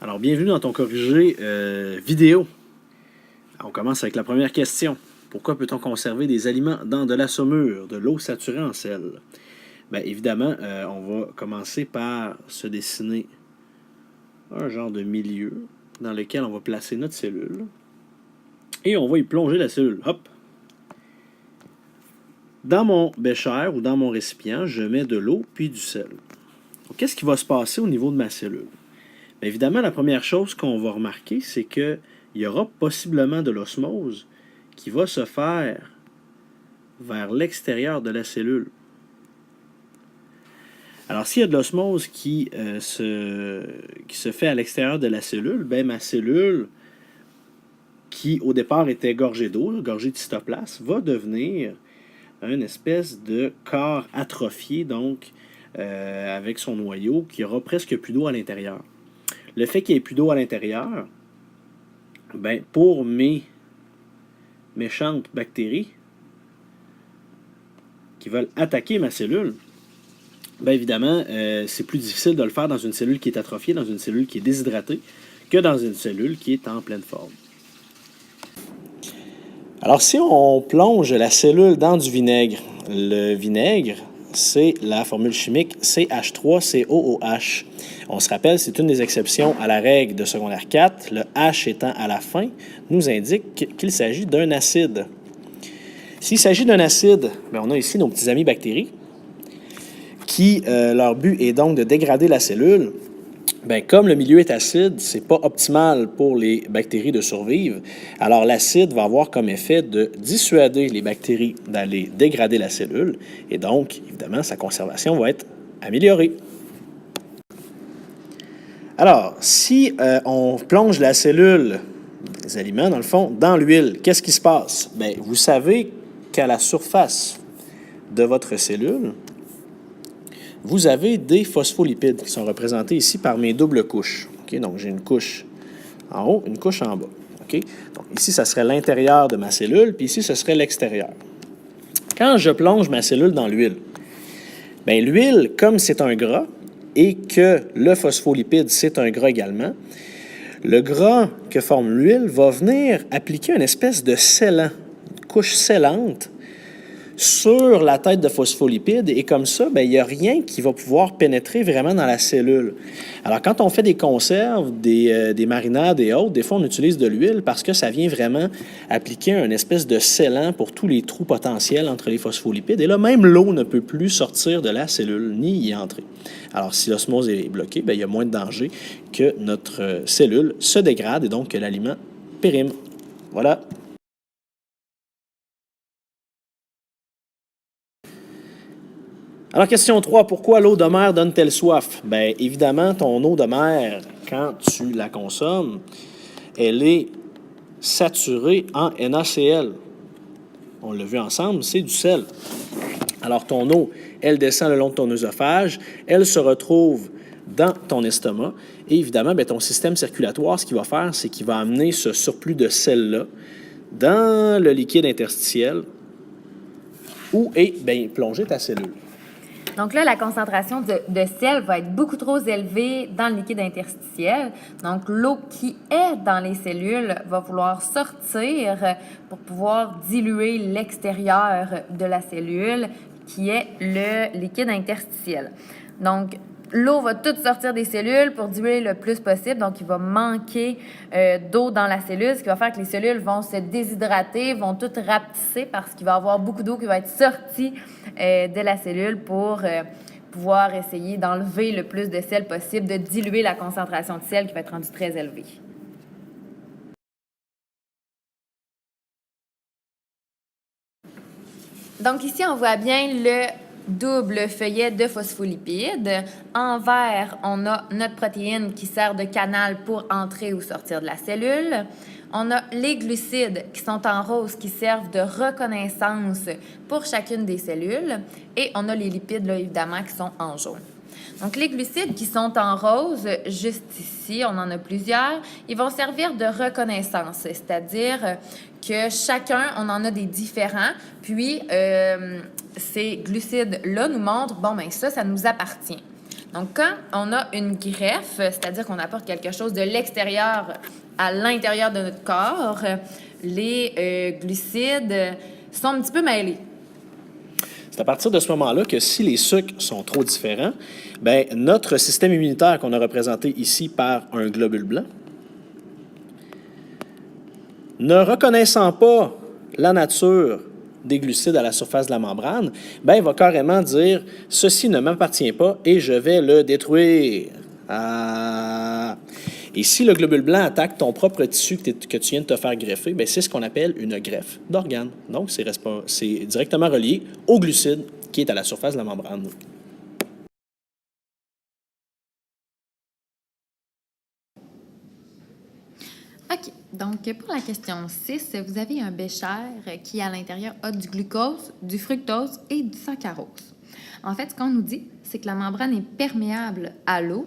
Alors, bienvenue dans ton corrigé vidéo. On commence avec la première question. Pourquoi peut-on conserver des aliments dans de la saumure, de l'eau saturée en sel? Bien, évidemment, on va commencer par se dessiner un genre de milieu dans lequel on va placer notre cellule. Et on va y plonger la cellule. Hop! Dans mon bécher ou dans mon récipient, je mets de l'eau puis du sel. Qu'est-ce qui va se passer au niveau de ma cellule? Bien, évidemment, la première chose qu'on va remarquer, c'est qu'il y aura possiblement de l'osmose qui va se faire vers l'extérieur de la cellule. Alors, s'il y a de l'osmose qui se fait à l'extérieur de la cellule, bien, ma cellule, qui au départ était gorgée d'eau, gorgée de cytoplasme, va devenir une espèce de corps atrophié, donc avec son noyau, qui aura presque plus d'eau à l'intérieur. Le fait qu'il n'y ait plus d'eau à l'intérieur, ben, pour mes méchantes bactéries qui veulent attaquer ma cellule, bien évidemment, c'est plus difficile de le faire dans une cellule qui est atrophiée, dans une cellule qui est déshydratée, que dans une cellule qui est en pleine forme. Alors, si on plonge la cellule dans du vinaigre, le vinaigre, c'est la formule chimique CH3COOH. On se rappelle, c'est une des exceptions à la règle de secondaire 4. Le H étant à la fin, nous indique qu'il s'agit d'un acide. S'il s'agit d'un acide, bien, on a ici nos petits amis bactéries qui, leur but est donc de dégrader la cellule. Bien, comme le milieu est acide, ce n'est pas optimal pour les bactéries de survivre. Alors, l'acide va avoir comme effet de dissuader les bactéries d'aller dégrader la cellule. Et donc, évidemment, sa conservation va être améliorée. Alors, si on plonge la cellule des aliments, dans le fond, dans l'huile, qu'est-ce qui se passe? Bien, vous savez qu'à la surface de votre cellule, vous avez des phospholipides qui sont représentés ici par mes doubles couches. Okay? Donc, j'ai une couche en haut, une couche en bas. Okay? Donc, ici, ça serait l'intérieur de ma cellule, puis ici, ce serait l'extérieur. Quand je plonge ma cellule dans l'huile, bien, l'huile, comme c'est un gras, et que le phospholipide, c'est un gras également, le gras que forme l'huile va venir appliquer une espèce de scellant, une couche scellante, sur la tête de phospholipides, et comme ça, bien, il n'y a rien qui va pouvoir pénétrer vraiment dans la cellule. Alors, quand on fait des conserves, des marinades et autres, des fois, on utilise de l'huile parce que ça vient vraiment appliquer une espèce de scellant pour tous les trous potentiels entre les phospholipides. Et là, même l'eau ne peut plus sortir de la cellule, ni y entrer. Alors, si l'osmose est bloquée, bien, il y a moins de danger que notre cellule se dégrade et donc que l'aliment périme. Voilà. Alors, question 3, pourquoi l'eau de mer donne-t-elle soif? Bien, évidemment, ton eau de mer, quand tu la consommes, elle est saturée en NaCl. On l'a vu ensemble, c'est du sel. Alors, ton eau, elle descend le long de ton œsophage, elle se retrouve dans ton estomac, et évidemment, bien, ton système circulatoire, ce qu'il va faire, c'est qu'il va amener ce surplus de sel-là dans le liquide interstitiel où est bien, plongée ta cellule. Donc là, la concentration de sel va être beaucoup trop élevée dans le liquide interstitiel. Donc, l'eau qui est dans les cellules va vouloir sortir pour pouvoir diluer l'extérieur de la cellule, qui est le liquide interstitiel. Donc, l'eau va toute sortir des cellules pour diluer le plus possible. Donc, il va manquer d'eau dans la cellule, ce qui va faire que les cellules vont se déshydrater, vont toutes rapetisser parce qu'il va y avoir beaucoup d'eau qui va être sortie de la cellule pour pouvoir essayer d'enlever le plus de sel possible, de diluer la concentration de sel qui va être rendue très élevée. Donc ici, on voit bien le double feuillet de phospholipides. En vert, on a notre protéine qui sert de canal pour entrer ou sortir de la cellule. On a les glucides qui sont en rose qui servent de reconnaissance pour chacune des cellules. Et on a les lipides, là, évidemment, qui sont en jaune. Donc, les glucides qui sont en rose, juste ici, on en a plusieurs, ils vont servir de reconnaissance, c'est-à-dire que chacun, on en a des différents, puis ces glucides-là nous montrent, bon, bien ça nous appartient. Donc, quand on a une greffe, c'est-à-dire qu'on apporte quelque chose de l'extérieur à l'intérieur de notre corps, les glucides sont un petit peu mêlés. C'est à partir de ce moment-là que si les sucres sont trop différents, ben, notre système immunitaire qu'on a représenté ici par un globule blanc, ne reconnaissant pas la nature des glucides à la surface de la membrane, ben, il va carrément dire « ceci ne m'appartient pas et je vais le détruire ». Et si le globule blanc attaque ton propre tissu que tu viens de te faire greffer, ben, c'est ce qu'on appelle une greffe d'organe. Donc, c'est directement relié au glucide qui est à la surface de la membrane. OK. Donc, pour la question 6, vous avez un bécher qui, à l'intérieur, a du glucose, du fructose et du saccharose. En fait, ce qu'on nous dit, c'est que la membrane est perméable à l'eau,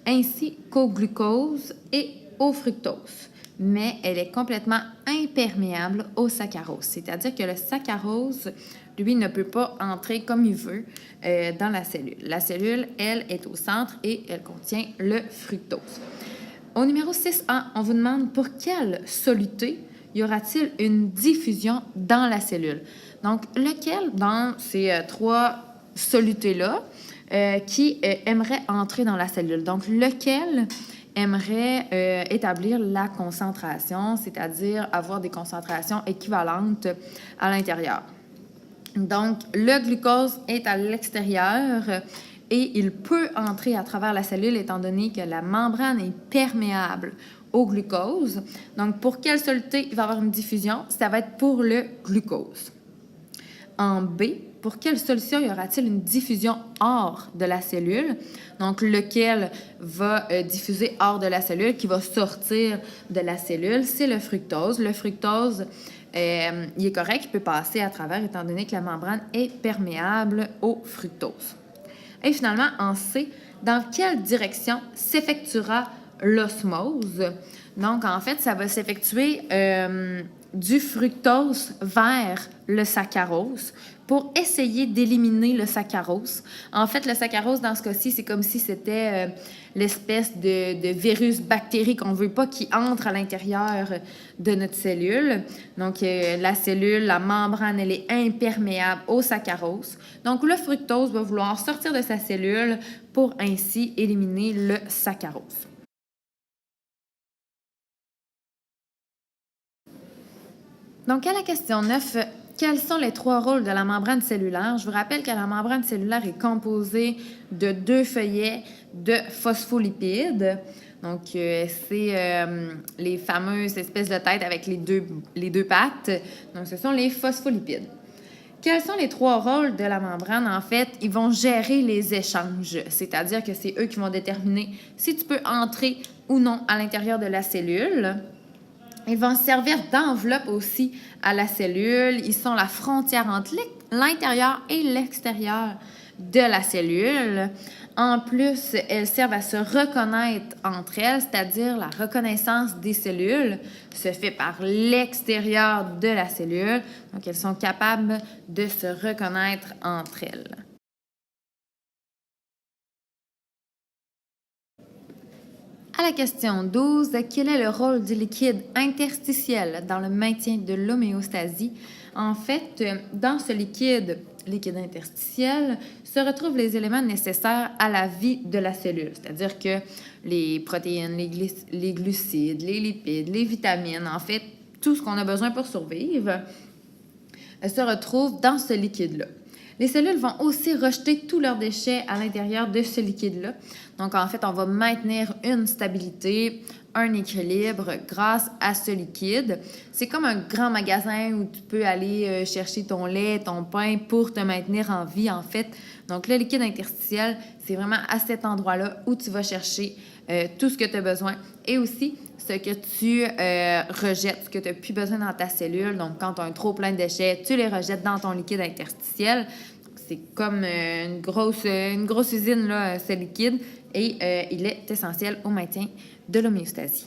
ainsi qu'au glucose et au fructose. Mais elle est complètement imperméable au saccharose. C'est-à-dire que le saccharose, lui, ne peut pas entrer comme il veut dans la cellule. La cellule, elle, est au centre et elle contient le fructose. Au numéro 6A, on vous demande pour quelle soluté y aura-t-il une diffusion dans la cellule. Donc, lequel dans ces trois solutés-là qui aimerait entrer dans la cellule. Donc, lequel aimerait établir la concentration, c'est-à-dire avoir des concentrations équivalentes à l'intérieur. Donc, le glucose est à l'extérieur et il peut entrer à travers la cellule étant donné que la membrane est perméable au glucose. Donc, pour quelle soluté il va y avoir une diffusion? Ça va être pour le glucose. En B, pour quelle solution y aura-t-il une diffusion hors de la cellule? Donc, lequel va diffuser hors de la cellule, qui va sortir de la cellule? C'est le fructose. Le fructose, il est correct, il peut passer à travers étant donné que la membrane est perméable au fructose. Et finalement, en C, dans quelle direction s'effectuera l'osmose? Donc, en fait, ça va s'effectuer du fructose vers le saccharose pour essayer d'éliminer le saccharose. En fait, le saccharose, dans ce cas-ci, c'est comme si c'était l'espèce de virus bactérie qu'on ne veut pas qui entre à l'intérieur de notre cellule. Donc, la cellule, la membrane, elle est imperméable au saccharose. Donc, le fructose va vouloir sortir de sa cellule pour ainsi éliminer le saccharose. Donc, à la question 9, quels sont les trois rôles de la membrane cellulaire? Je vous rappelle que la membrane cellulaire est composée de 2 feuillets de phospholipides. Donc, c'est les fameuses espèces de têtes avec les deux pattes. Donc, ce sont les phospholipides. Quels sont les 3 rôles de la membrane? En fait, ils vont gérer les échanges, c'est-à-dire que c'est eux qui vont déterminer si tu peux entrer ou non à l'intérieur de la cellule. Ils vont servir d'enveloppe aussi à la cellule. Ils sont la frontière entre l'intérieur et l'extérieur de la cellule. En plus, elles servent à se reconnaître entre elles, c'est-à-dire la reconnaissance des cellules se fait par l'extérieur de la cellule. Donc, elles sont capables de se reconnaître entre elles. À la question 12, quel est le rôle du liquide interstitiel dans le maintien de l'homéostasie? En fait, dans ce liquide interstitiel, se retrouvent les éléments nécessaires à la vie de la cellule, c'est-à-dire que les protéines, les glucides, les lipides, les vitamines, en fait, tout ce qu'on a besoin pour survivre, se retrouve dans ce liquide-là. Les cellules vont aussi rejeter tous leurs déchets à l'intérieur de ce liquide-là. Donc, en fait, on va maintenir une stabilité, un équilibre grâce à ce liquide. C'est comme un grand magasin où tu peux aller chercher ton lait, ton pain pour te maintenir en vie, en fait. Donc, le liquide interstitiel, c'est vraiment à cet endroit-là où tu vas chercher tout ce que tu as besoin et aussi ce que tu rejettes, ce que tu n'as plus besoin dans ta cellule. Donc, quand tu as un trop plein de déchets, tu les rejettes dans ton liquide interstitiel. C'est comme une grosse usine, là, ce liquide, et il est essentiel au maintien de l'homéostasie.